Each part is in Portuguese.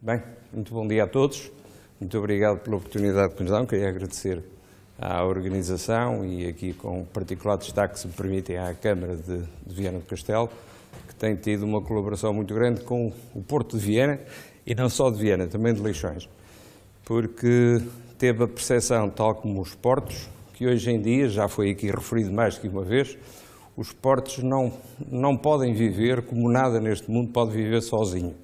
Bem, muito bom dia a todos. Muito obrigado pela oportunidade que nos dão. Queria agradecer à organização e aqui com particular destaque, se me permitem, à Câmara de Viana do Castelo, que tem tido uma colaboração muito grande com o Porto de Viana, e não só de Viana, também de Leixões, porque teve a percepção, tal como os portos, que hoje em dia, já foi aqui referido mais que uma vez, os portos não podem viver como nada neste mundo pode viver sozinho.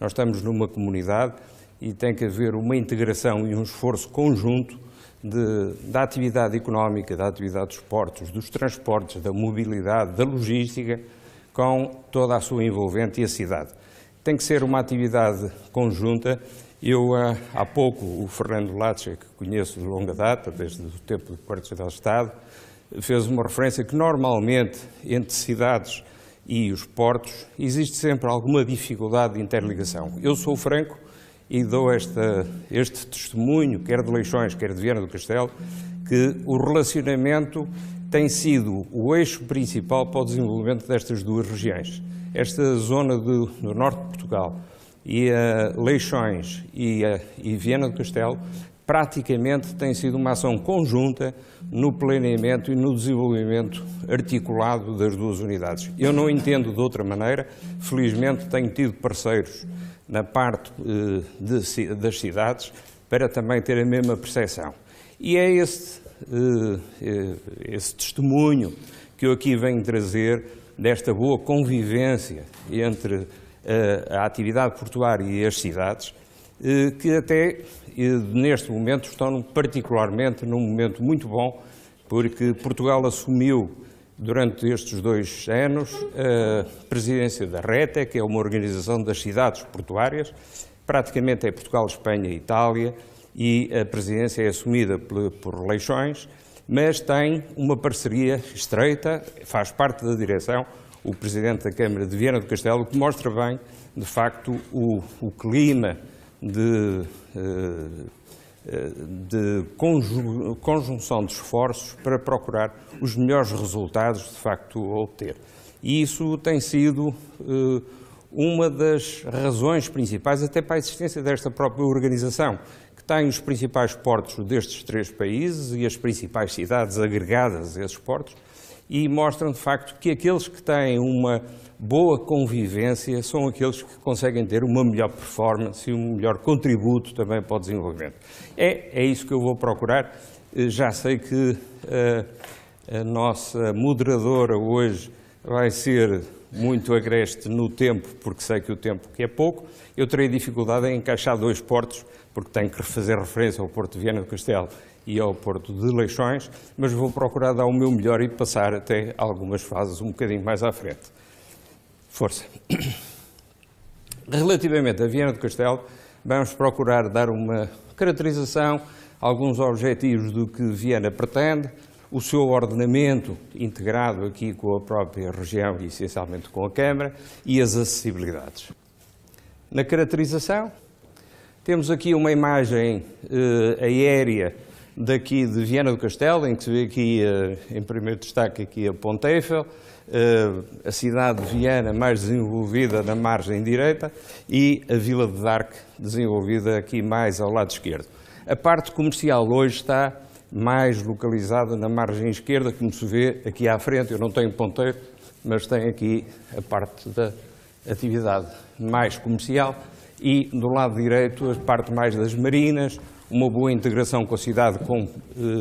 Nós estamos numa comunidade e tem que haver uma integração e um esforço conjunto da atividade económica, da atividade dos portos, dos transportes, da mobilidade, da logística, com toda a sua envolvente e a cidade. Tem que ser uma atividade conjunta. Eu, há pouco, o Fernando Latcha, que conheço de longa data, desde o tempo do Porto do Estado, fez uma referência que normalmente entre cidades e os portos existe sempre alguma dificuldade de interligação. Eu sou franco e dou este testemunho, quer de Leixões, quer de Viana do Castelo, que o relacionamento tem sido o eixo principal para o desenvolvimento destas duas regiões. Esta zona do norte de Portugal e Leixões e Viana do Castelo praticamente tem sido uma ação conjunta no planeamento e no desenvolvimento articulado das duas unidades. Eu não entendo de outra maneira, felizmente tenho tido parceiros na parte das cidades para também ter a mesma percepção. E é esse testemunho que eu aqui venho trazer desta boa convivência entre a atividade portuária e as cidades, que até neste momento estão particularmente num momento muito bom, porque Portugal assumiu durante estes 2 anos a presidência da RETE, que é uma organização das cidades portuárias, praticamente é Portugal, Espanha e Itália, e a presidência é assumida por Leixões, mas tem uma parceria estreita, faz parte da direção, o Presidente da Câmara de Viana do Castelo, que mostra bem, de facto, o clima de conjunção de esforços para procurar os melhores resultados, de facto, a obter. E isso tem sido uma das razões principais, até para a existência desta própria organização, que tem os principais portos destes 3 países e as principais cidades agregadas a esses portos, e mostram, de facto, que aqueles que têm uma boa convivência são aqueles que conseguem ter uma melhor performance e um melhor contributo também para o desenvolvimento. É isso que eu vou procurar. Já sei que a nossa moderadora hoje vai ser muito agreste no tempo, porque sei que o tempo que é pouco. Eu terei dificuldade em encaixar 2 portos, porque tenho que fazer referência ao Porto de Viana do Castelo e ao Porto de Leixões, mas vou procurar dar o meu melhor e passar até algumas fases um bocadinho mais à frente. Força! Relativamente a Viana do Castelo, vamos procurar dar uma caracterização, alguns objetivos do que Viana pretende, o seu ordenamento integrado aqui com a própria região e essencialmente com a Câmara e as acessibilidades. Na caracterização, temos aqui uma imagem aérea daqui de Viana do Castelo, em que se vê aqui, em primeiro destaque, aqui a Ponte Eiffel, a cidade de Viana mais desenvolvida na margem direita e a Vila de Darque desenvolvida aqui mais ao lado esquerdo. A parte comercial hoje está mais localizada na margem esquerda, como se vê aqui à frente. Eu não tenho ponteiro, mas tenho aqui a parte da atividade mais comercial e do lado direito a parte mais das marinas, uma boa integração com a cidade, com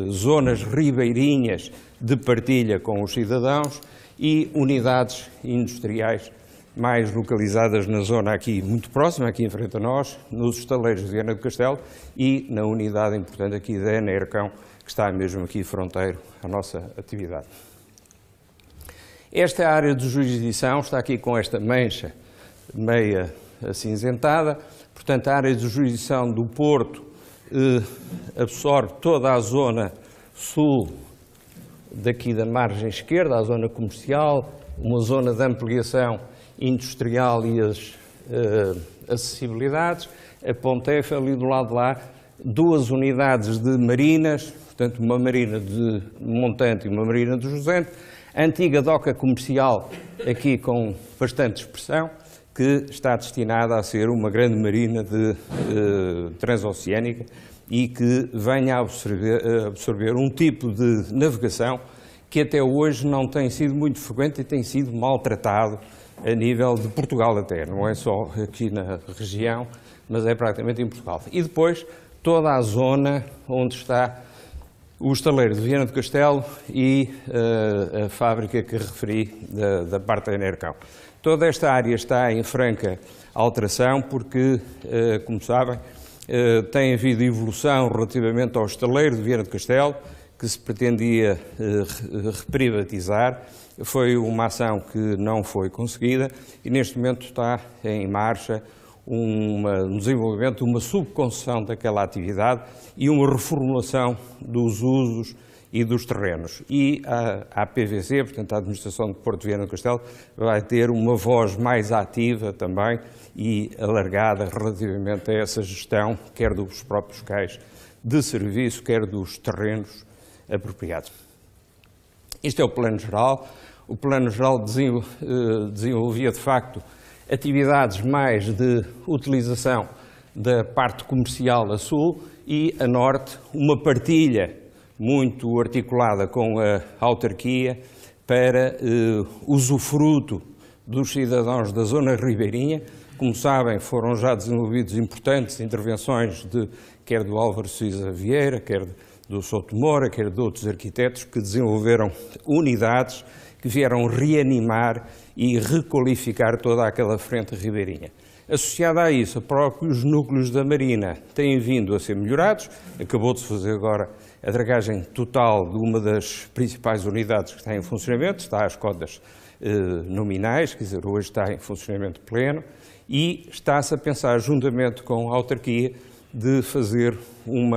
zonas ribeirinhas de partilha com os cidadãos e unidades industriais mais localizadas na zona aqui muito próxima, aqui em frente a nós, nos estaleiros de Viana do Castelo e na unidade importante aqui da Enercão, que está mesmo aqui fronteiro à nossa atividade. Esta área de jurisdição está aqui com esta mancha meia acinzentada, portanto a área de jurisdição do Porto absorve toda a zona sul daqui da margem esquerda, a zona comercial, uma zona de ampliação industrial e as acessibilidades, a Ponte Eiffel e do lado de lá 2 unidades de marinas, portanto uma marina de Montante e uma marina de Jusante, a antiga doca comercial aqui com bastante expressão, que está destinada a ser uma grande marina transoceânica e que venha a absorver um tipo de navegação que até hoje não tem sido muito frequente e tem sido maltratado a nível de Portugal até, não é só aqui na região, mas é praticamente em Portugal. E depois toda a zona onde está o estaleiro de Viana do Castelo e a fábrica que referi da parte da Enercão. Toda esta área está em franca alteração porque, como sabem, tem havido evolução relativamente ao estaleiro de Viana do Castelo, que se pretendia reprivatizar. Foi uma ação que não foi conseguida e neste momento está em marcha um desenvolvimento, uma subconcessão daquela atividade e uma reformulação dos usos e dos terrenos. E a PVC, portanto a Administração de Porto de Viana do Castelo, vai ter uma voz mais ativa também e alargada relativamente a essa gestão, quer dos próprios cais de serviço, quer dos terrenos apropriados. Este é o Plano Geral. O Plano Geral desenvolvia, de facto, atividades mais de utilização da parte comercial a sul e a norte, uma partilha muito articulada com a autarquia para usufruto dos cidadãos da zona ribeirinha. Como sabem, foram já desenvolvidas importantes intervenções quer do Álvaro Sousa Vieira, quer do Souto Moura, quer de outros arquitetos que desenvolveram unidades que vieram reanimar e requalificar toda aquela frente ribeirinha. Associada a isso, próprios núcleos da Marina têm vindo a ser melhorados. Acabou de se fazer agora a dragagem total de uma das principais unidades que está em funcionamento, está às cotas nominais, quer dizer, hoje está em funcionamento pleno, e está-se a pensar, juntamente com a autarquia, de fazer um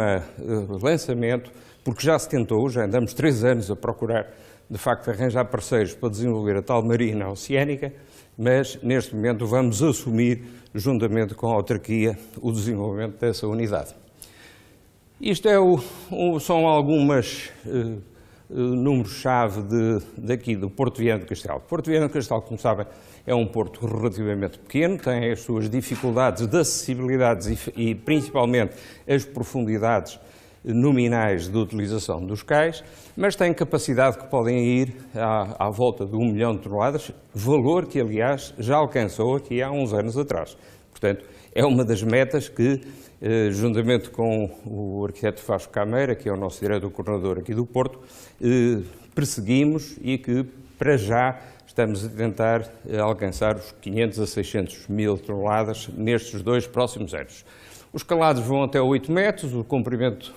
lançamento, porque já se tentou, já andamos 3 anos a procurar, de facto, arranjar parceiros para desenvolver a tal marina oceânica, mas neste momento vamos assumir, juntamente com a autarquia, o desenvolvimento dessa unidade. Isto são algumas números-chave daqui do Porto de Viana do Castelo. Porto de Viana do Castelo, como sabem, é um porto relativamente pequeno, tem as suas dificuldades de acessibilidade e principalmente as profundidades nominais de utilização dos cais, mas tem capacidade que podem ir à volta de 1 milhão de toneladas, valor que, aliás, já alcançou aqui há uns anos atrás. Portanto, é uma das metas que, juntamente com o arquiteto Vasco Cameira, que é o nosso diretor-coordenador aqui do Porto, perseguimos e que, para já, estamos a tentar alcançar os 500 a 600 mil toneladas nestes 2 próximos anos. Os calados vão até 8 metros, o comprimento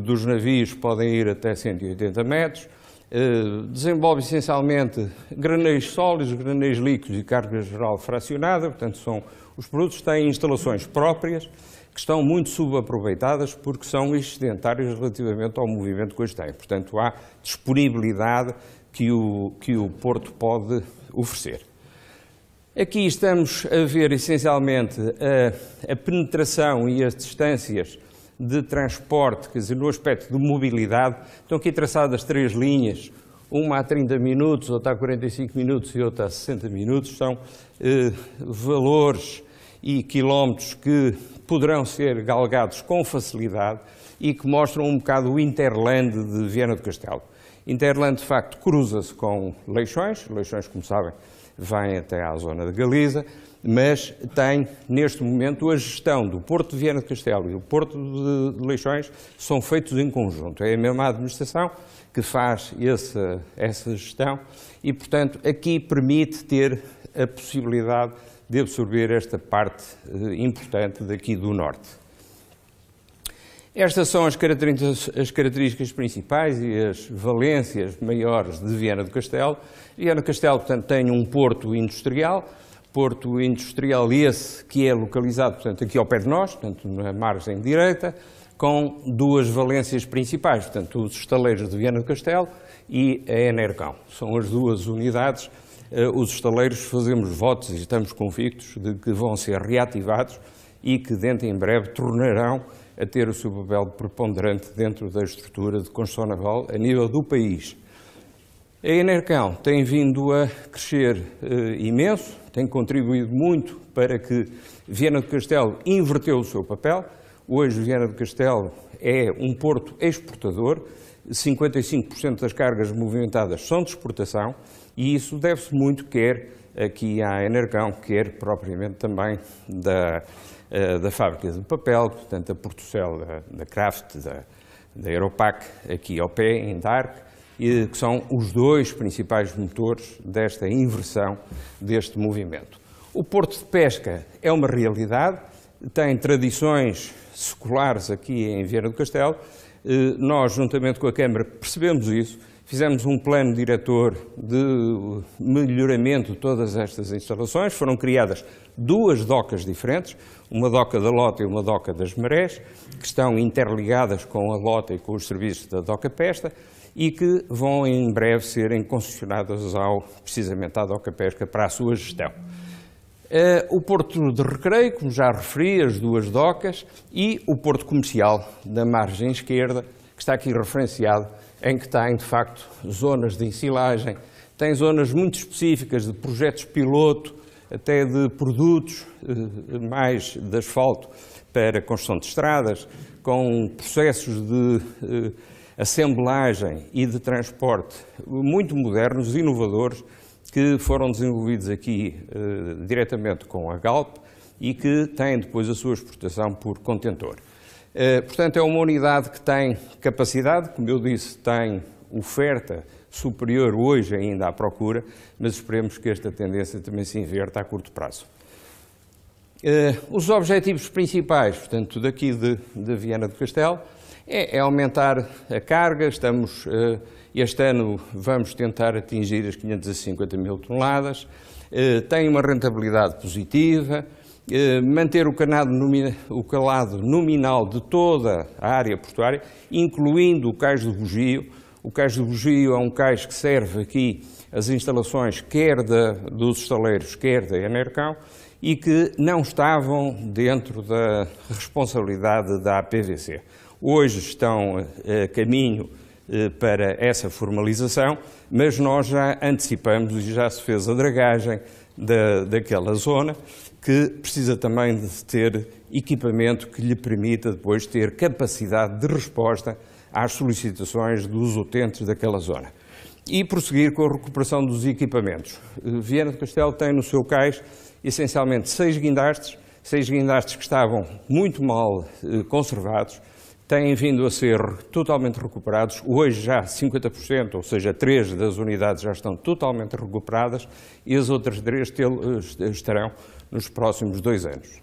dos navios podem ir até 180 metros, desenvolve essencialmente graneiros sólidos, graneiros líquidos e carga geral fracionada, portanto os produtos têm instalações próprias que estão muito subaproveitadas porque são excedentárias relativamente ao movimento que hoje tem. Portanto, há disponibilidade que o Porto pode oferecer. Aqui estamos a ver essencialmente a penetração e as distâncias de transporte, quer dizer, no aspecto de mobilidade. Estão aqui traçadas 3 linhas, uma a 30 minutos, outra a 45 minutos e outra a 60 minutos. São valores e quilómetros que poderão ser galgados com facilidade e que mostram um bocado o Interland de Viana do Castelo. Interland, de facto, cruza-se com Leixões, como sabem, vem até à zona de Galiza, mas tem, neste momento, a gestão do Porto de Viana do Castelo e do Porto de Leixões são feitos em conjunto. É a mesma administração que faz essa gestão e, portanto, aqui permite ter a possibilidade de absorver esta parte importante daqui do Norte. Estas são as características principais e as valências maiores de Viana do Castelo. Viana do Castelo, portanto, tem um porto industrial esse que é localizado, portanto, aqui ao pé de nós, portanto, na margem direita, com 2 valências principais, portanto, os estaleiros de Viana do Castelo e a Enercão. São as 2 unidades. Os estaleiros fazemos votos e estamos convictos de que vão ser reativados e que dentro em breve tornarão a ter o seu papel preponderante dentro da estrutura de construção naval a nível do país. A Enercão tem vindo a crescer imenso, tem contribuído muito para que Viana do Castelo inverteu o seu papel. Hoje Viana do Castelo é um porto exportador, 55% das cargas movimentadas são de exportação e isso deve-se muito quer aqui à Enercão, quer propriamente também da fábrica de papel, portanto a Portocel da Kraft, da Aeropac, aqui ao pé, em Dark, que são os dois principais motores desta inversão deste movimento. O porto de pesca é uma realidade, tem tradições seculares aqui em Viana do Castelo. Nós, juntamente com a Câmara, percebemos isso, fizemos um plano diretor de melhoramento de todas estas instalações, foram criadas duas docas diferentes, uma doca da Lota e uma doca das Marés, que estão interligadas com a Lota e com os serviços da Doca Pesca e que vão em breve serem concessionadas precisamente à Doca Pesca para a sua gestão. O Porto de Recreio, como já referi, as duas docas, e o Porto Comercial da margem esquerda, que está aqui referenciado, em que tem, de facto, zonas de ensilagem, tem zonas muito específicas de projetos piloto, até de produtos mais de asfalto para construção de estradas, com processos de assemblagem e de transporte muito modernos, inovadores, que foram desenvolvidos aqui diretamente com a Galp e que têm depois a sua exportação por contentor. Portanto, é uma unidade que tem capacidade, como eu disse, tem oferta superior hoje ainda à procura, mas esperemos que esta tendência também se inverta a curto prazo. Os objetivos principais, portanto, daqui de Viana do Castelo, é aumentar a carga. Este ano vamos tentar atingir as 550 mil toneladas, tem uma rentabilidade positiva, manter o calado nominal de toda a área portuária, incluindo o cais do Bugio. O cais do Bugio é um cais que serve aqui as instalações quer dos estaleiros, quer da Enercão, e que não estavam dentro da responsabilidade da APVC. Hoje estão a caminho para essa formalização, mas nós já antecipamos e já se fez a dragagem daquela zona, que precisa também de ter equipamento que lhe permita depois ter capacidade de resposta às solicitações dos utentes daquela zona. E prosseguir com a recuperação dos equipamentos. Viana do Castelo tem no seu cais essencialmente 6 guindastes que estavam muito mal conservados, têm vindo a ser totalmente recuperados, hoje já 50%, ou seja, 3 das unidades já estão totalmente recuperadas e as outras 3 estarão nos próximos 2 anos.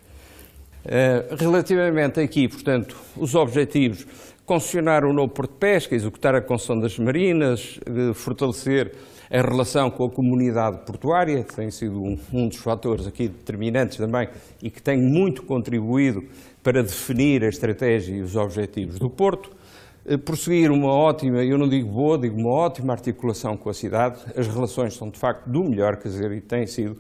Relativamente aqui, portanto, os objetivos: concessionar o novo porto de pesca, executar a concessão das marinas, fortalecer a relação com a comunidade portuária, que tem sido um dos fatores aqui determinantes também e que tem muito contribuído para definir a estratégia e os objetivos do Porto. Prosseguir uma ótima, eu não digo boa, digo uma ótima articulação com a cidade. As relações são de facto do melhor, quer dizer, e têm sido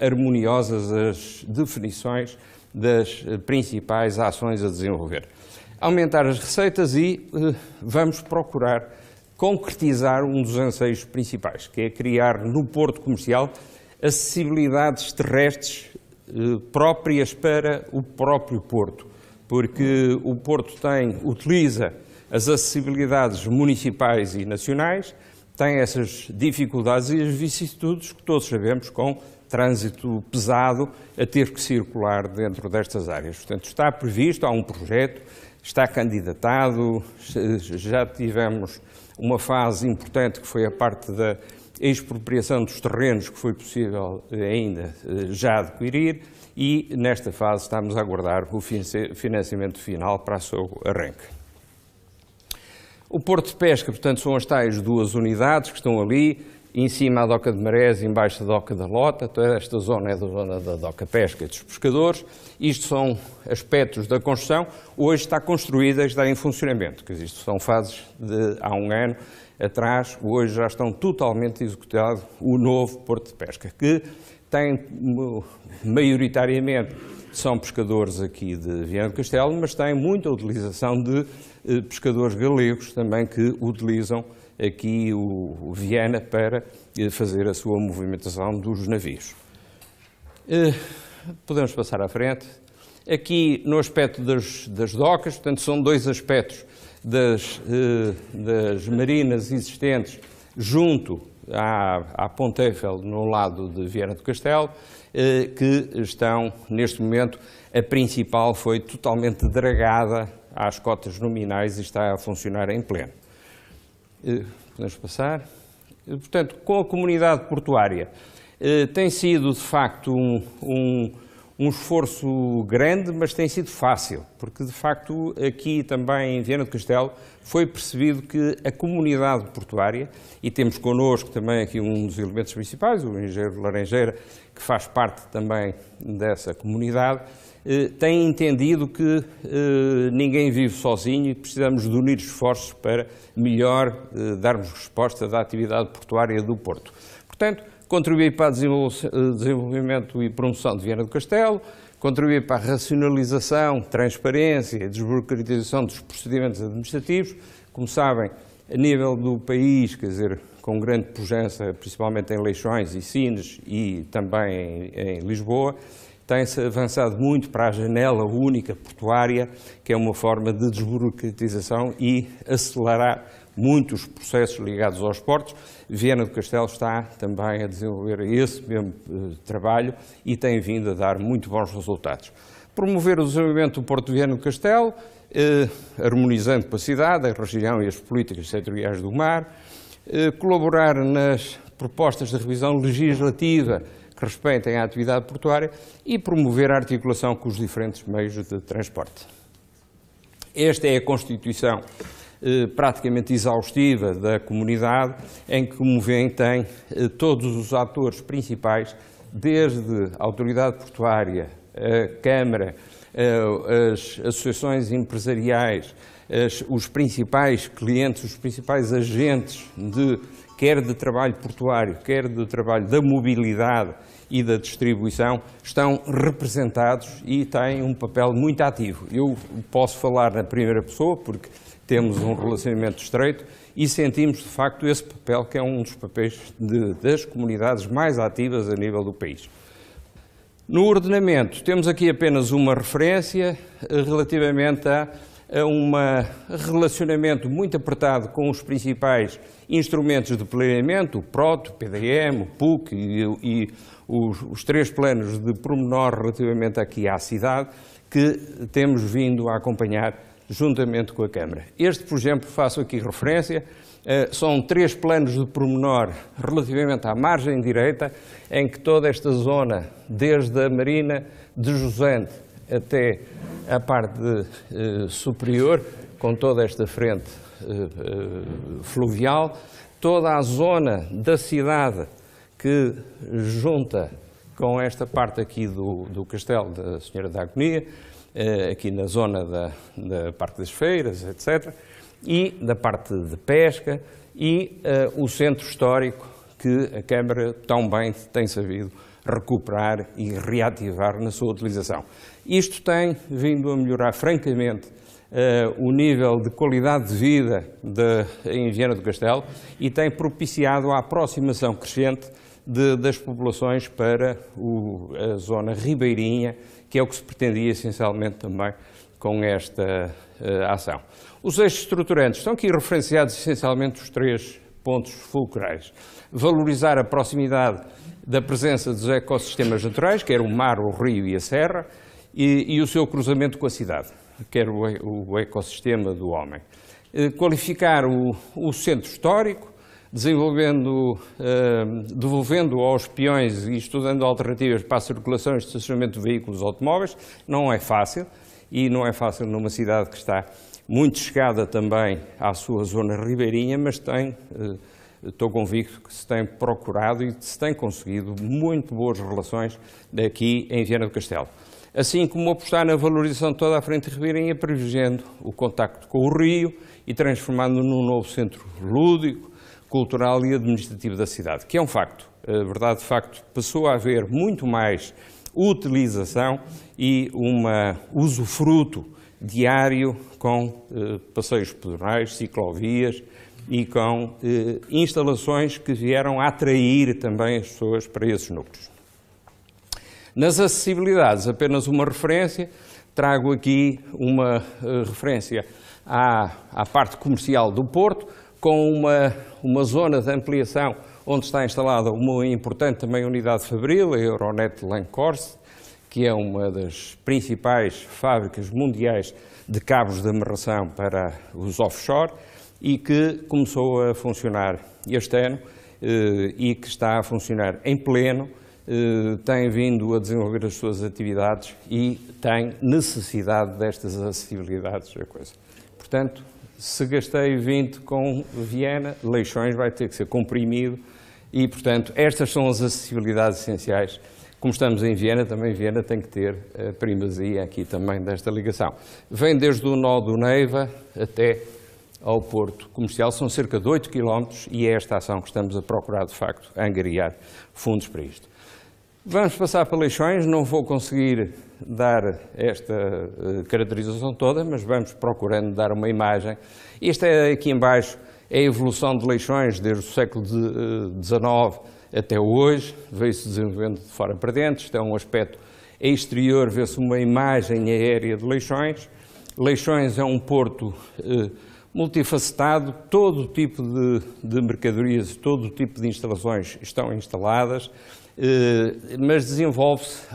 harmoniosas as definições das principais ações a desenvolver. Aumentar as receitas e vamos procurar concretizar um dos anseios principais, que é criar no Porto Comercial acessibilidades terrestres próprias para o próprio Porto, porque o Porto utiliza as acessibilidades municipais e nacionais, tem essas dificuldades e as vicissitudes que todos sabemos, com trânsito pesado a ter que circular dentro destas áreas. Portanto, está previsto, há um projeto, está candidatado, já tivemos uma fase importante que foi a parte da expropriação dos terrenos que foi possível ainda já adquirir e nesta fase estamos a aguardar o financiamento final para o seu arranque. O Porto de Pesca, portanto, são as tais 2 unidades que estão ali, em cima a Doca de Marés, embaixo a Doca da Lota. Toda esta zona é da zona da Doca Pesca e dos pescadores. Isto são aspectos da construção. Hoje está construída e está em funcionamento, que isto são fases de há um ano atrás. Hoje já estão totalmente executado o novo Porto de Pesca, que tem maioritariamente são pescadores aqui de Viana do Castelo, mas tem muita utilização de pescadores galegos também que utilizam aqui o Viana para fazer a sua movimentação dos navios. Podemos passar à frente. Aqui no aspecto das docas, portanto são dois aspectos das marinas existentes junto à Ponte Eiffel no lado de Viana do Castelo, que estão neste momento, a principal foi totalmente dragada às cotas nominais e está a funcionar em pleno. Podemos passar. Portanto, com a comunidade portuária, tem sido de facto um esforço grande, mas tem sido fácil, porque de facto aqui também em Viana do Castelo foi percebido que a comunidade portuária, e temos connosco também aqui um dos elementos principais, o engenheiro de Laranjeira, que faz parte também dessa comunidade, tem entendido que ninguém vive sozinho e precisamos de unir esforços para melhor darmos resposta da atividade portuária do Porto. Portanto, contribuir para o desenvolvimento e promoção de Viana do Castelo, contribuir para a racionalização, transparência e desburocratização dos procedimentos administrativos. Como sabem, a nível do país, quer dizer, com grande pujança, principalmente em Leixões e Sines e também em Lisboa, tem-se avançado muito para a janela única portuária, que é uma forma de desburocratização e acelerar muitos processos ligados aos portos. Viana do Castelo está também a desenvolver esse mesmo trabalho e tem vindo a dar muito bons resultados. Promover o desenvolvimento do Porto de Viana do Castelo, harmonizando com a cidade, a região e as políticas setoriais do mar, colaborar nas propostas de revisão legislativa que respeitem a atividade portuária e promover a articulação com os diferentes meios de transporte. Esta é a Constituição praticamente exaustiva da comunidade, em que, como veem, tem todos os atores principais, desde a autoridade portuária, a Câmara, as associações empresariais, os principais clientes, os principais agentes, quer de trabalho portuário, quer de trabalho da mobilidade e da distribuição, estão representados e têm um papel muito ativo. Eu posso falar na primeira pessoa, porque temos um relacionamento estreito e sentimos, de facto, esse papel, que é um dos papéis das comunidades mais ativas a nível do país. No ordenamento, temos aqui apenas uma referência relativamente a um relacionamento muito apertado com os principais instrumentos de planeamento, o PROT, o PDM, o PUC e os três planos de pormenor relativamente aqui à cidade, que temos vindo a acompanhar juntamente com a Câmara. Este, por exemplo, faço aqui referência, são três planos de pormenor relativamente à margem direita, em que toda esta zona, desde a Marina de Jusante até a parte superior, com toda esta frente fluvial, toda a zona da cidade que junta com esta parte aqui do Castelo da Senhora da Agonia, aqui na zona da parte das feiras, etc., e da parte de pesca e o centro histórico que a Câmara tão bem tem sabido recuperar e reativar na sua utilização. Isto tem vindo a melhorar francamente o nível de qualidade de vida em Viana do Castelo e tem propiciado a aproximação crescente das populações para a zona ribeirinha, que é o que se pretendia essencialmente também com esta ação. Os eixos estruturantes estão aqui referenciados essencialmente os três pontos fulcrais. Valorizar a proximidade da presença dos ecossistemas naturais, quer o mar, o rio e a serra, e o seu cruzamento com a cidade, quer o ecossistema do homem. Qualificar o centro histórico, devolvendo aos peões e estudando alternativas para a circulação e estacionamento de veículos automóveis. Não é fácil, e não é fácil numa cidade que está muito chegada também à sua zona ribeirinha, mas estou convicto que se tem procurado e se tem conseguido muito boas relações aqui em Viana do Castelo. Assim como apostar na valorização de toda a frente ribeirinha, privilegiando o contacto com o rio e transformando-o num novo centro lúdico, cultural e administrativo da cidade, que é um facto. A verdade, de facto, passou a haver muito mais utilização e usufruto diário com passeios pedonais, ciclovias e com instalações que vieram a atrair também as pessoas para esses núcleos. Nas acessibilidades, apenas uma referência, trago aqui uma referência à parte comercial do Porto, com uma zona de ampliação onde está instalada uma importante também unidade fabril, a Euronet Lankhorst, que é uma das principais fábricas mundiais de cabos de amarração para os offshore e que começou a funcionar este ano e que está a funcionar em pleno, tem vindo a desenvolver as suas atividades e tem necessidade destas acessibilidades da coisa. Portanto, se gastei 20 com Viena, Leixões vai ter que ser comprimido e, portanto, estas são as acessibilidades essenciais. Como estamos em Viena, também Viena tem que ter a primazia aqui também desta ligação. Vem desde o nó do Neiva até ao Porto Comercial, são cerca de 8 km e é esta ação que estamos a procurar, de facto, angariar fundos para isto. Vamos passar para Leixões, não vou conseguir dar esta caracterização toda, mas vamos procurando dar uma imagem. Esta é aqui em baixo, é a evolução de Leixões desde o século XIX até hoje, veio-se desenvolvendo de fora para dentro. Isto é um aspecto exterior, vê-se uma imagem aérea de Leixões. Leixões é um porto multifacetado, todo tipo de mercadorias, todo tipo de instalações estão instaladas, mas desenvolve-se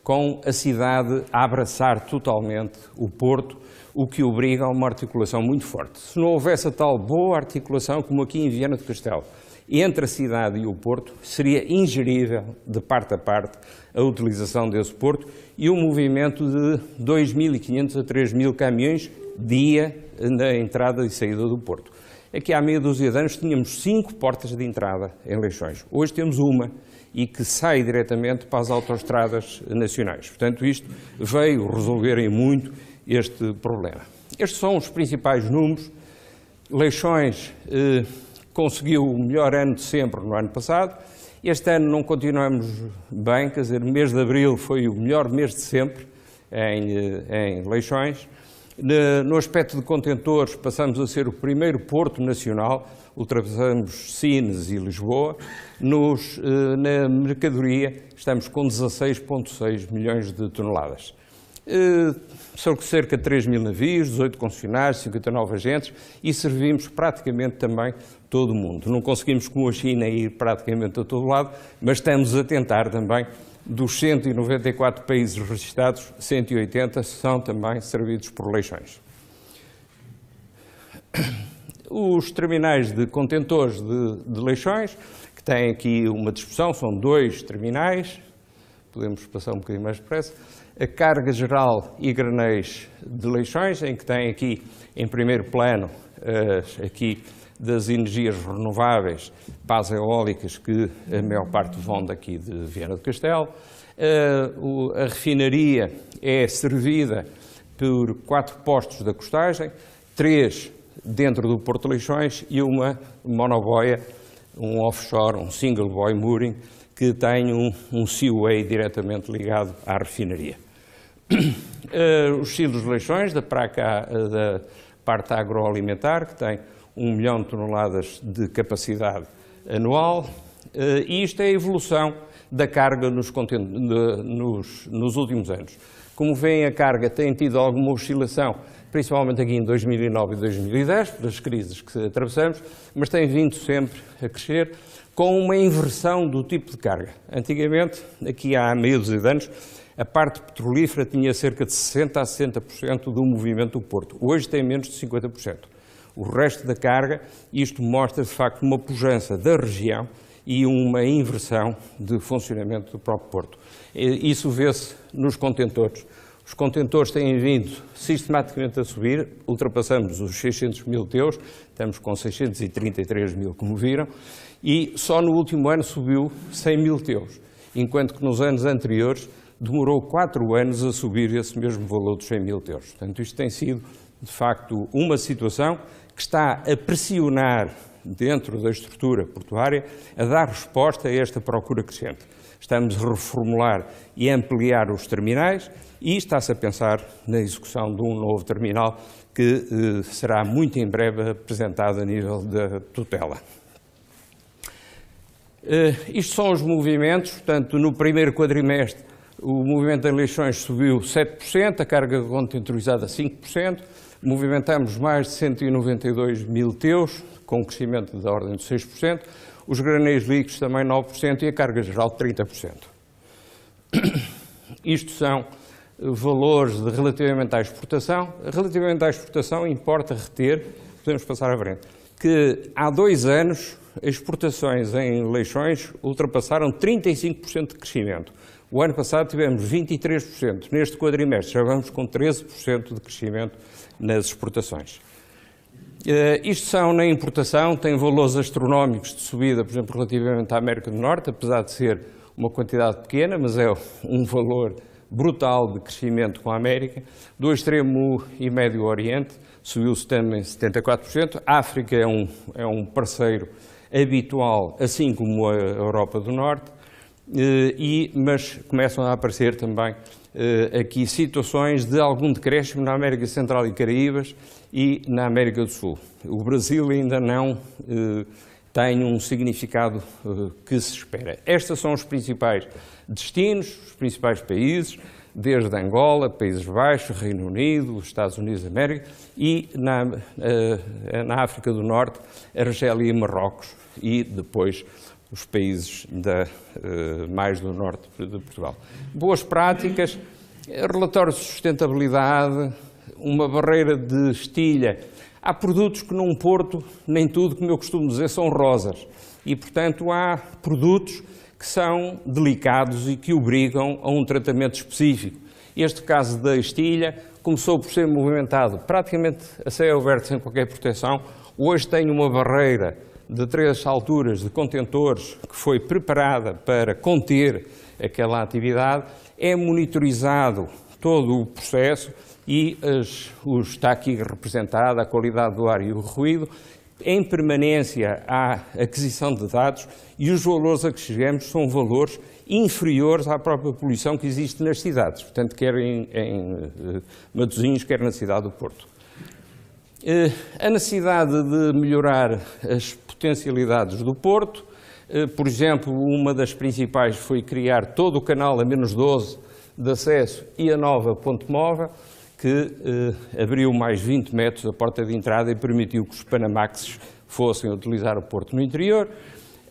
com a cidade a abraçar totalmente o porto, o que obriga a uma articulação muito forte. Se não houvesse a tal boa articulação como aqui em Viana do Castelo, entre a cidade e o porto, seria ingerível, de parte a parte, a utilização desse porto e o movimento de 2.500 a 3.000 caminhões dia na entrada e saída do porto. Aqui há meia dúzia de anos tínhamos 5 portas de entrada em Leixões. Hoje temos uma e que sai diretamente para as autoestradas nacionais. Portanto, isto veio resolver em muito este problema. Estes são os principais números. Leixões conseguiu o melhor ano de sempre no ano passado. Este ano não continuamos bem, quer dizer, o mês de abril foi o melhor mês de sempre em Leixões. No aspecto de contentores, passamos a ser o primeiro porto nacional, ultrapassamos Sines e Lisboa. Na mercadoria, estamos com 16,6 milhões de toneladas. São cerca de 3.000 navios, 18 concessionários, 59 agentes e servimos praticamente também todo o mundo. Não conseguimos, como a China, ir praticamente a todo lado, mas estamos a tentar também. Dos 194 países registados, 180 são também servidos por Leixões. Os terminais de contentores de Leixões, que têm aqui uma disposição, são 2 terminais, podemos passar um bocadinho mais depressa. A carga geral e granéis de Leixões, em que tem aqui em primeiro plano aqui das energias renováveis para as eólicas, que a maior parte vão daqui de Viana do Castelo. A refinaria é servida por 4 postos da costagem, 3 dentro do Porto de Leixões e uma monoboia, um offshore, um single buoy mooring, que tem um seaway diretamente ligado à refinaria. Os silos de Leixões, da parte agroalimentar, que tem 1 milhão de toneladas de capacidade anual, e isto é a evolução da carga nos últimos anos. Como veem, a carga tem tido alguma oscilação, principalmente aqui em 2009 e 2010, pelas crises que atravessamos, mas tem vindo sempre a crescer com uma inversão do tipo de carga. Antigamente, aqui há meia dúzia de anos, a parte petrolífera tinha cerca de 60% a 60% do movimento do porto. Hoje tem menos de 50%. O resto da carga, isto mostra de facto uma pujança da região e uma inversão de funcionamento do próprio porto. Isso vê-se nos contentores. Os contentores têm vindo sistematicamente a subir, ultrapassamos os 600 mil teus, estamos com 633 mil, como viram, e só no último ano subiu 100 mil teus, enquanto que nos anos anteriores demorou 4 anos a subir esse mesmo valor dos 100 mil teus. Portanto, isto tem sido, de facto, uma situação que está a pressionar dentro da estrutura portuária a dar resposta a esta procura crescente. Estamos a reformular e ampliar os terminais e está-se a pensar na execução de um novo terminal que será muito em breve apresentado a nível da tutela. Isto são os movimentos, portanto, no primeiro quadrimestre o movimento das eleições subiu 7%, a carga contentorizada 5%, movimentamos mais de 192 mil teus, com um crescimento da ordem de 6%, os graneiros líquidos também 9% e a carga geral 30%. Isto são valores relativamente à exportação. Relativamente à exportação, importa reter, podemos passar à frente, que há 2 anos as exportações em Leixões ultrapassaram 35% de crescimento. O ano passado tivemos 23%. Neste quadrimestre já vamos com 13% de crescimento nas exportações. Isto são na importação, tem valores astronómicos de subida, por exemplo, relativamente à América do Norte, apesar de ser uma quantidade pequena, mas é um valor brutal de crescimento com a América. Do Extremo e Médio Oriente subiu-se também 74%. A África é um parceiro habitual, assim como a Europa do Norte, mas começam a aparecer também aqui situações de algum decréscimo na América Central e Caraíbas e na América do Sul. O Brasil ainda não tem um significado que se espera. Estes são os principais destinos, os principais países, desde Angola, Países Baixos, Reino Unido, os Estados Unidos da América e na África do Norte, Argélia e Marrocos e depois os países mais do norte de Portugal. Boas práticas, relatórios de sustentabilidade, uma barreira de estilha. Há produtos que num porto, nem tudo, como eu costumo dizer, são rosas. E, portanto, há produtos que são delicados e que obrigam a um tratamento específico. Este caso da estilha começou por ser movimentado praticamente a céu aberto, sem qualquer proteção. Hoje tem uma barreira de 3 alturas de contentores que foi preparada para conter aquela atividade. É monitorizado todo o processo e está aqui representada a qualidade do ar e o ruído. Em permanência há aquisição de dados e os valores a que chegamos são valores inferiores à própria poluição que existe nas cidades, portanto, quer em Matosinhos, quer na cidade do Porto. A necessidade de melhorar as potencialidades do Porto, por exemplo, uma das principais foi criar todo o canal a -12 de acesso e a nova ponte móvel, que abriu mais 20 metros a porta de entrada e permitiu que os Panamaxes fossem utilizar o Porto no interior.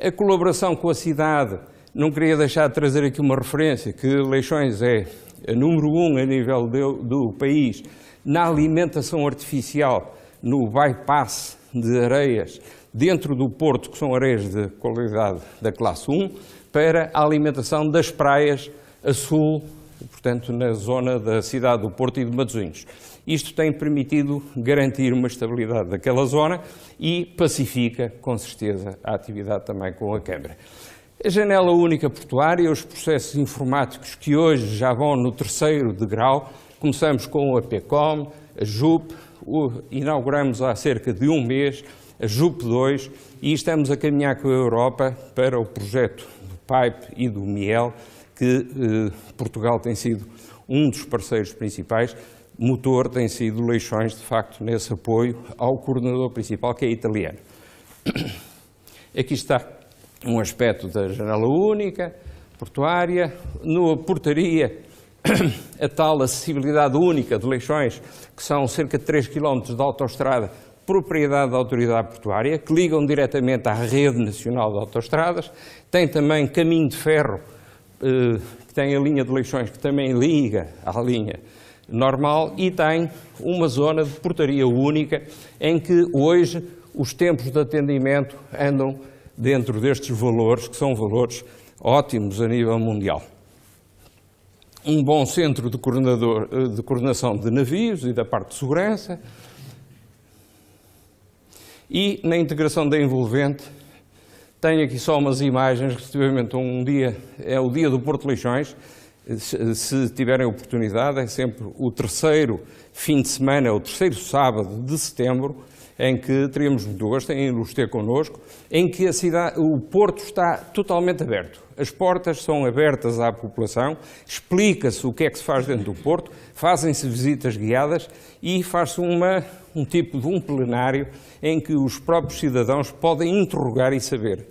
A colaboração com a cidade, não queria deixar de trazer aqui uma referência, que Leixões é a número 1 a nível do país na alimentação artificial, no bypass de areias dentro do Porto, que são areias de qualidade da classe 1, para a alimentação das praias a sul, portanto, na zona da cidade do Porto e de Matosinhos. Isto tem permitido garantir uma estabilidade daquela zona e pacifica, com certeza, a atividade também com a Câmara. A janela única portuária, os processos informáticos que hoje já vão no 3º degrau, começamos com a PECOM, a JUP, inauguramos há cerca de um mês a JUP 2 e estamos a caminhar com a Europa para o projeto do PIPE e do MIEL, que Portugal tem sido um dos parceiros principais. Motor tem sido Leixões, de facto, nesse apoio ao coordenador principal, que é italiano. Aqui está um aspecto da janela única, portuária, na portaria, a tal acessibilidade única de Leixões, que são cerca de 3 km de autoestrada, propriedade da autoridade portuária, que ligam diretamente à rede nacional de autoestradas. Tem também caminho de ferro, que tem a linha de Leixões, que também liga à linha normal, e tem uma zona de portaria única, em que hoje os tempos de atendimento andam dentro destes valores, que são valores ótimos a nível mundial. Um bom centro de coordenação de navios e da parte de segurança, e na integração da envolvente, tenho aqui só umas imagens relativamente a um dia, é o dia do Porto Leixões. Se tiverem oportunidade, é sempre o 3º fim de semana, o 3º sábado de setembro, em que teríamos muito gosto em os ter connosco, em que o Porto está totalmente aberto. As portas são abertas à população, explica-se o que é que se faz dentro do Porto, fazem-se visitas guiadas e faz-se um tipo de plenário em que os próprios cidadãos podem interrogar e saber.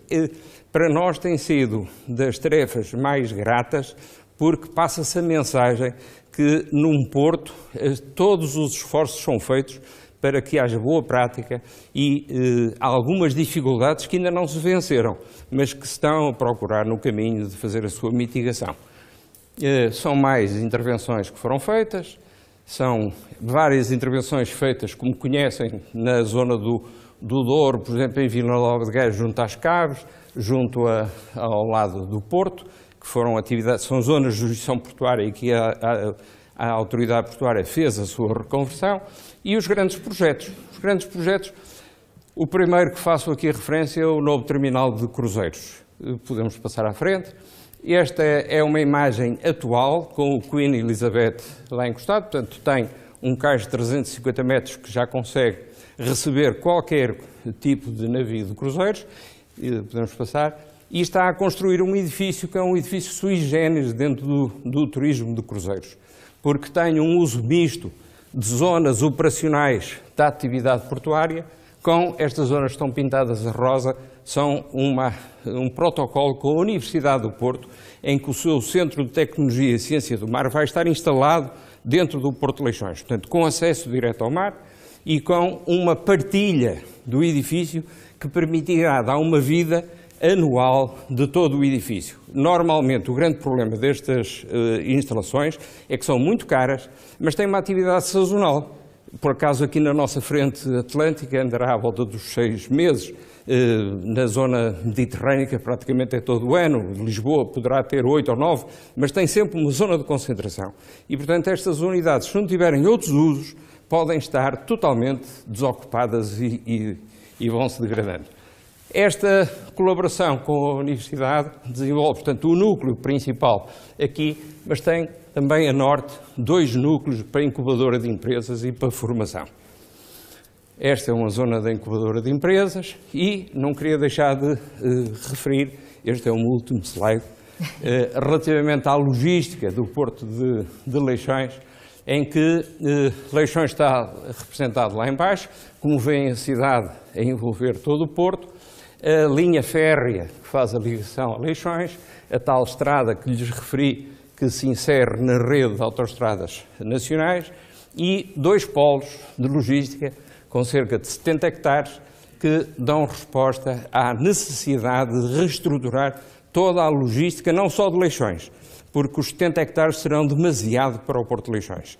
Para nós tem sido das tarefas mais gratas, porque passa-se a mensagem que num Porto todos os esforços são feitos para que haja boa prática e há algumas dificuldades que ainda não se venceram, mas que estão a procurar no caminho de fazer a sua mitigação. São mais intervenções que foram feitas, são várias intervenções feitas, como conhecem, na zona do Douro, por exemplo, em Vila Nova de Gaia, junto às Caves, junto ao lado do Porto, que foram atividades, são zonas de jurisdição portuária e que a autoridade portuária fez a sua reconversão, e os grandes projetos. Os grandes projetos, o primeiro que faço aqui a referência é o novo terminal de cruzeiros. Podemos passar à frente. Esta é uma imagem atual, com o Queen Elizabeth lá encostado, portanto tem um cais de 350 metros que já consegue receber qualquer tipo de navio de cruzeiros. Podemos passar. E está a construir um edifício que é um edifício sui generis dentro do turismo de cruzeiros, porque tem um uso misto de zonas operacionais da atividade portuária, com estas zonas que estão pintadas a rosa, são um protocolo com a Universidade do Porto, em que o seu Centro de Tecnologia e Ciência do Mar vai estar instalado dentro do Porto de Leixões, portanto, com acesso direto ao mar e com uma partilha do edifício que permitirá dar uma vida anual de todo o edifício. Normalmente, o grande problema destas instalações é que são muito caras, mas têm uma atividade sazonal. Por acaso, aqui na nossa frente atlântica andará à volta dos 6 meses, na zona mediterrânica praticamente é todo o ano, Lisboa poderá ter 8 ou 9, mas tem sempre uma zona de concentração. E, portanto, estas unidades, se não tiverem outros usos, podem estar totalmente desocupadas e vão-se degradando. Esta colaboração com a Universidade desenvolve, portanto, o núcleo principal aqui, mas tem também a norte 2 núcleos para incubadora de empresas e para formação. Esta é uma zona da incubadora de empresas e não queria deixar de referir, este é um último slide, relativamente à logística do Porto de Leixões, em que Leixões está representado lá em baixo, como veem a cidade a envolver todo o Porto, a linha férrea que faz a ligação a Leixões, a tal estrada que lhes referi, que se insere na rede de autoestradas nacionais, e 2 polos de logística com cerca de 70 hectares que dão resposta à necessidade de reestruturar toda a logística, não só de Leixões, porque os 70 hectares serão demasiado para o Porto de Leixões.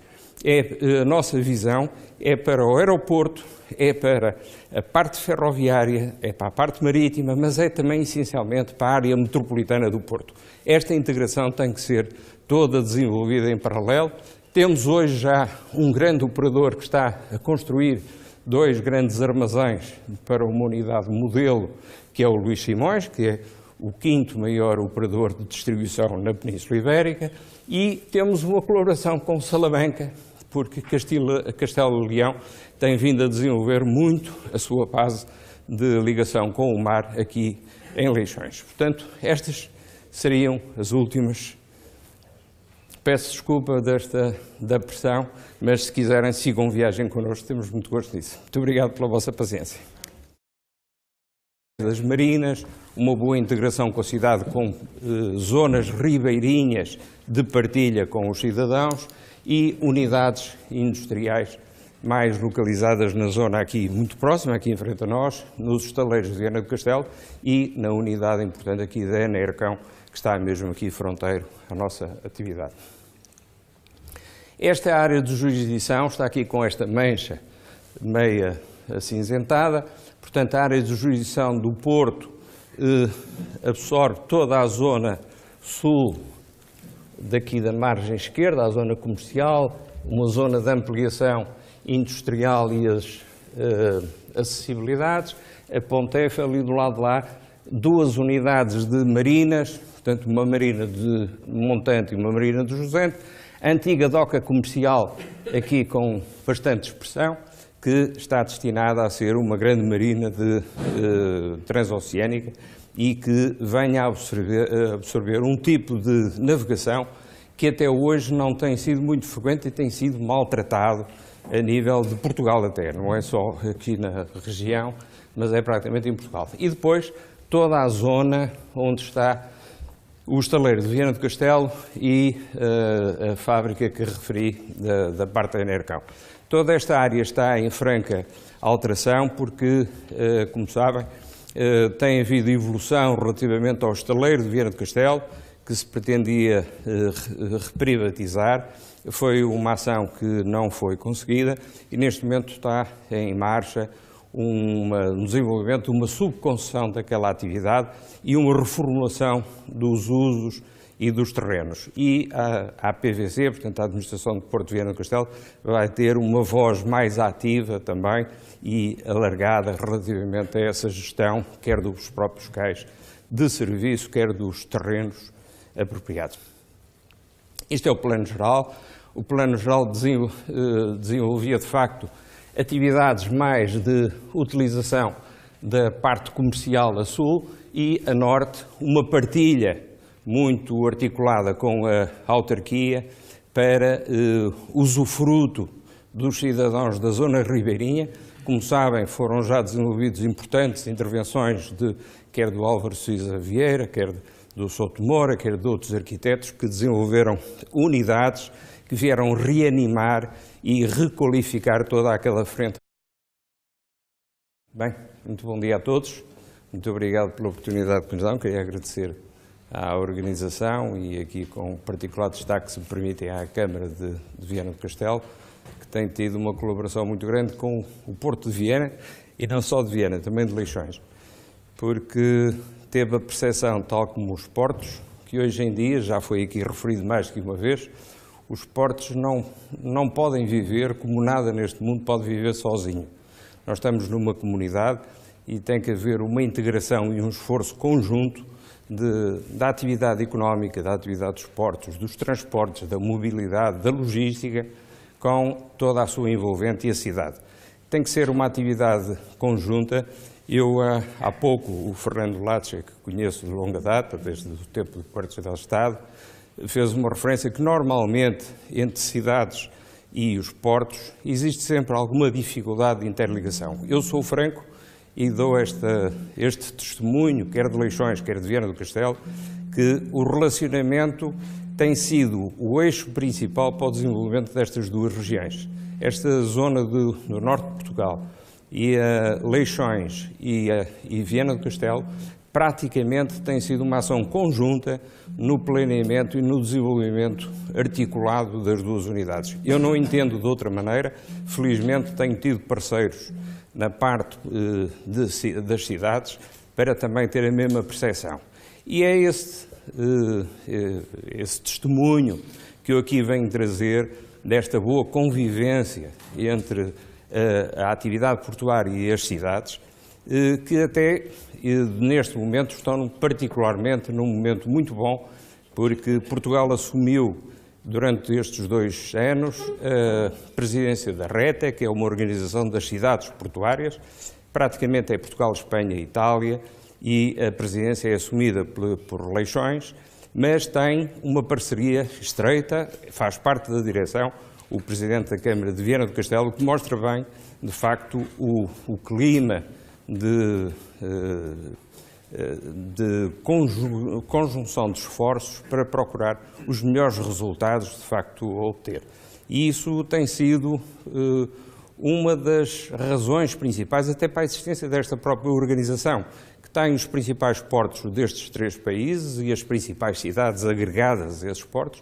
A nossa visão é para o aeroporto, é para a parte ferroviária, é para a parte marítima, mas é também essencialmente para a área metropolitana do Porto. Esta integração tem que ser toda desenvolvida em paralelo. Temos hoje já um grande operador que está a construir 2 grandes armazéns para uma unidade modelo, que é o Luís Simões, que é o 5º maior operador de distribuição na Península Ibérica, e temos uma colaboração com Salamanca, porque Castelo de Leão tem vindo a desenvolver muito a sua base de ligação com o mar aqui em Leixões. Portanto, estas seriam as últimas. Peço desculpa da pressão, mas se quiserem sigam viagem connosco, temos muito gosto nisso. Muito obrigado pela vossa paciência. Das marinas, uma boa integração com a cidade, com zonas ribeirinhas de partilha com os cidadãos e unidades industriais mais localizadas na zona aqui muito próxima, aqui em frente a nós, nos estaleiros de Viana do Castelo e na unidade importante aqui da Enercão, que está mesmo aqui fronteiro à nossa atividade. Esta área de jurisdição está aqui com esta mancha meia acinzentada, portanto a área de jurisdição do Porto absorve toda a zona sul daqui da margem esquerda, a zona comercial, uma zona de ampliação industrial e as acessibilidades, a Pontefe ali do lado de lá, 2 unidades de marinas, portanto uma marina de Montante e uma marina de Jusante, a antiga doca comercial aqui com bastante expressão que está destinada a ser uma grande marina transoceânica e que venha a absorver um tipo de navegação que até hoje não tem sido muito frequente e tem sido maltratado a nível de Portugal até, não é só aqui na região, mas é praticamente em Portugal. E depois toda a zona onde está o estaleiro de Viana do Castelo e a fábrica que referi da parte da Enercão. Toda esta área está em franca alteração porque, como sabem, tem havido evolução relativamente ao estaleiro de Viana do Castelo, que se pretendia reprivatizar. Foi uma ação que não foi conseguida e neste momento está em marcha um desenvolvimento, uma subconcessão daquela atividade e uma reformulação dos usos e dos terrenos. E a PVC, portanto a Administração de Porto de Viana do Castelo, vai ter uma voz mais ativa também e alargada relativamente a essa gestão, quer dos próprios cais de serviço, quer dos terrenos apropriados. Este é o Plano Geral. O Plano Geral desenvolvia, de facto, atividades mais de utilização da parte comercial a sul e a norte, uma partilha muito articulada com a autarquia para usufruto dos cidadãos da zona ribeirinha. Como sabem, foram já desenvolvidas importantes intervenções quer do Álvaro Sousa Vieira, quer do Souto Moura, quer de outros arquitetos que desenvolveram unidades que vieram reanimar e requalificar toda aquela frente. Bem, muito bom dia a todos. Muito obrigado pela oportunidade que nos dão. Queria agradecer à organização e aqui com particular destaque, se me permitem, à Câmara de Viana do Castelo, que tem tido uma colaboração muito grande com o Porto de Viana, e não só de Viana, também de Leixões, porque teve a percepção, tal como os portos, que hoje em dia, já foi aqui referido mais que uma vez, os portos não podem viver como nada neste mundo pode viver sozinho. Nós estamos numa comunidade e tem que haver uma integração e um esforço conjunto da atividade económica, da atividade dos portos, dos transportes, da mobilidade, da logística, com toda a sua envolvente e a cidade. Tem que ser uma atividade conjunta. Eu, há pouco, o Fernando Latcha, que conheço de longa data, desde o tempo do Quarto-Geral de Estado, fez uma referência que normalmente entre cidades e os portos existe sempre alguma dificuldade de interligação. Eu sou franco e dou este testemunho, quer de Leixões, quer de Viana do Castelo, que o relacionamento tem sido o eixo principal para o desenvolvimento destas duas regiões. Esta zona do norte de Portugal e Leixões e Viana do Castelo praticamente tem sido uma ação conjunta no planeamento e no desenvolvimento articulado das duas unidades. Eu não entendo de outra maneira, felizmente tenho tido parceiros na parte das cidades para também ter a mesma percepção. E é esse testemunho que eu aqui venho trazer desta boa convivência entre a atividade portuária e as cidades, que até neste momento estão particularmente num momento muito bom, porque Portugal assumiu durante estes 2 anos a presidência da RETE, que é uma organização das cidades portuárias, praticamente é Portugal, Espanha e Itália, e a presidência é assumida por Leixões, mas tem uma parceria estreita, faz parte da direção, o Presidente da Câmara de Viana do Castelo, que mostra bem, de facto, o clima de conjunção de esforços para procurar os melhores resultados, de facto, a obter. E isso tem sido uma das razões principais, até para a existência desta própria organização, que tem os principais portos destes 3 países e as principais cidades agregadas a esses portos,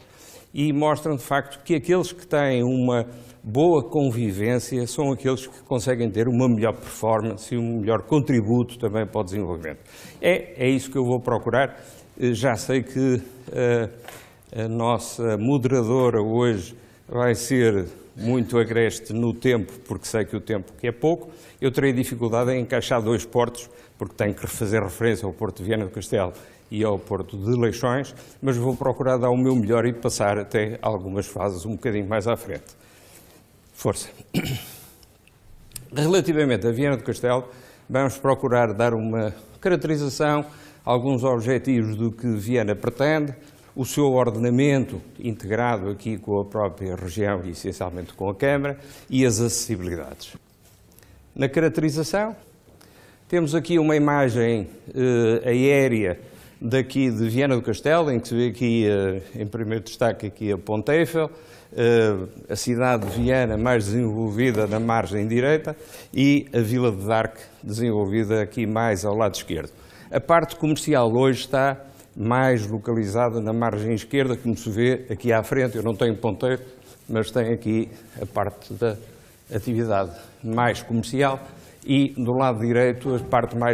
e mostram, de facto, que aqueles que têm uma boa convivência são aqueles que conseguem ter uma melhor performance e um melhor contributo também para o desenvolvimento. É isso que eu vou procurar. Já sei que a nossa moderadora hoje vai ser muito agreste no tempo, porque sei que o tempo é pouco. Eu terei dificuldade em encaixar 2 portos, porque tenho que fazer referência ao Porto de Viana do Castelo e ao Porto de Leixões, mas vou procurar dar o meu melhor e passar até algumas fases um bocadinho mais à frente. Força! Relativamente a Viana do Castelo, vamos procurar dar uma caracterização, alguns objetivos do que Viana pretende, o seu ordenamento integrado aqui com a própria região e essencialmente com a Câmara e as acessibilidades. Na caracterização, temos aqui uma imagem aérea daqui de Viana do Castelo, em que se vê aqui, em primeiro destaque, aqui a Ponte Eiffel, a cidade de Viana mais desenvolvida na margem direita e a Vila de Darque desenvolvida aqui mais ao lado esquerdo. A parte comercial hoje está mais localizada na margem esquerda, como se vê aqui à frente. Eu não tenho ponteiro, mas tenho aqui a parte da atividade mais comercial e do lado direito a parte mais